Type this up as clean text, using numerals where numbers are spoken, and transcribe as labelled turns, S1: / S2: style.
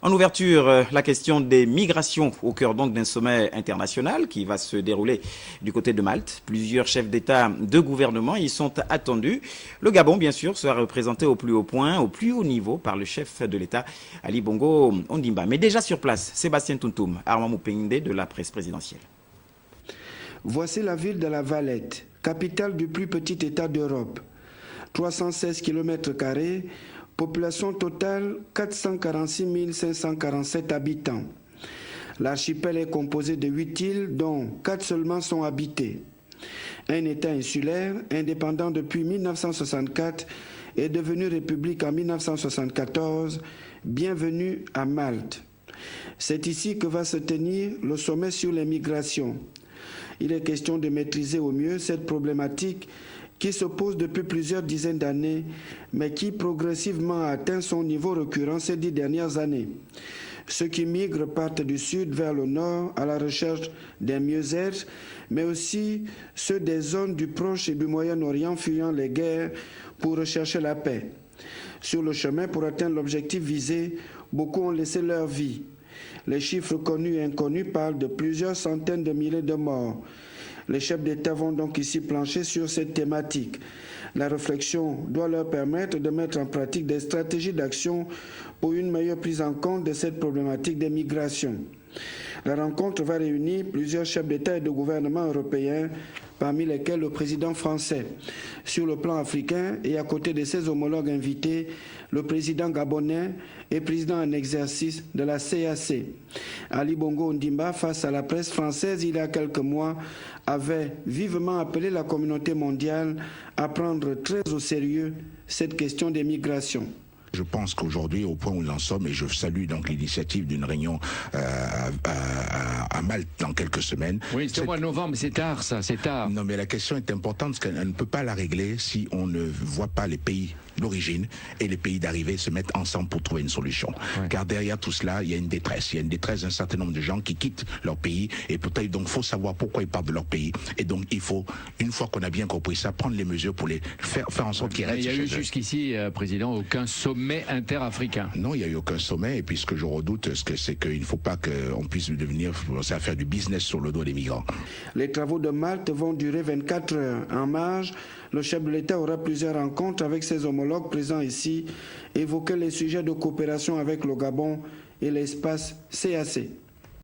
S1: En ouverture, la question des migrations au cœur donc d'un sommet international qui va se dérouler du côté de Malte. Plusieurs chefs d'État de gouvernement y sont attendus. Le Gabon, bien sûr, sera représenté au plus haut point, au plus haut niveau par le chef de l'État, Ali Bongo Ondimba. Mais déjà sur place, Sébastien Tountoum, Armand Moupende de la presse présidentielle.
S2: Voici la ville de La Valette, capitale du plus petit État d'Europe. 316 km², population totale 446 547 habitants. L'archipel est composé de 8 îles, dont 4 seulement sont habitées. Un État insulaire, indépendant depuis 1964, est devenu république en 1974. Bienvenue à Malte. C'est ici que va se tenir le sommet sur les migrations. Il est question de maîtriser au mieux cette problématique qui se pose depuis plusieurs dizaines d'années, mais qui progressivement a atteint son niveau récurrent ces 10 dernières années. Ceux qui migrent partent du sud vers le nord à la recherche d'un mieux-être, mais aussi ceux des zones du Proche et du Moyen-Orient fuyant les guerres pour rechercher la paix. Sur le chemin pour atteindre l'objectif visé, beaucoup ont laissé leur vie. Les chiffres connus et inconnus parlent de plusieurs centaines de milliers de morts. Les chefs d'État vont donc ici plancher sur cette thématique. La réflexion doit leur permettre de mettre en pratique des stratégies d'action pour une meilleure prise en compte de cette problématique des migrations. La rencontre va réunir plusieurs chefs d'État et de gouvernement européens, parmi lesquels le président français. Sur le plan africain et à côté de ses homologues invités, le président gabonais et président en exercice de la CAC. Ali Bongo Ondimba, face à la presse française il y a quelques mois, avait vivement appelé la communauté mondiale à prendre très au sérieux cette question des migrations.
S3: Je pense qu'aujourd'hui, au point où nous en sommes, et je salue donc l'initiative d'une réunion à Malte dans quelques semaines.
S4: Oui, c'est au mois de novembre, c'est tard ça, c'est tard.
S3: Non, mais la question est importante parce qu'elle ne peut pas la régler si on ne voit pas les pays d'origine et les pays d'arrivée se mettre ensemble pour trouver une solution. Ouais. Car derrière tout cela, il y a une détresse. Il y a une détresse d'un certain nombre de gens qui quittent leur pays et peut-être donc faut savoir pourquoi ils partent de leur pays. Et donc il faut, une fois qu'on a bien compris ça, prendre les mesures pour les faire en sorte qu'ils restent.
S4: Il y a eu jusqu'ici, Président, aucun sommet interafricain.
S3: Non, il n'y a eu aucun sommet. Et puis ce que je redoute, c'est qu'il ne faut pas qu'on puisse devenir, commencer à faire du business sur le dos des migrants.
S2: Les travaux de Malte vont durer 24 heures. En marge, le chef de l'État aura plusieurs rencontres avec ses homologues présents ici, évoquer les sujets de coopération avec le Gabon et l'espace CAC.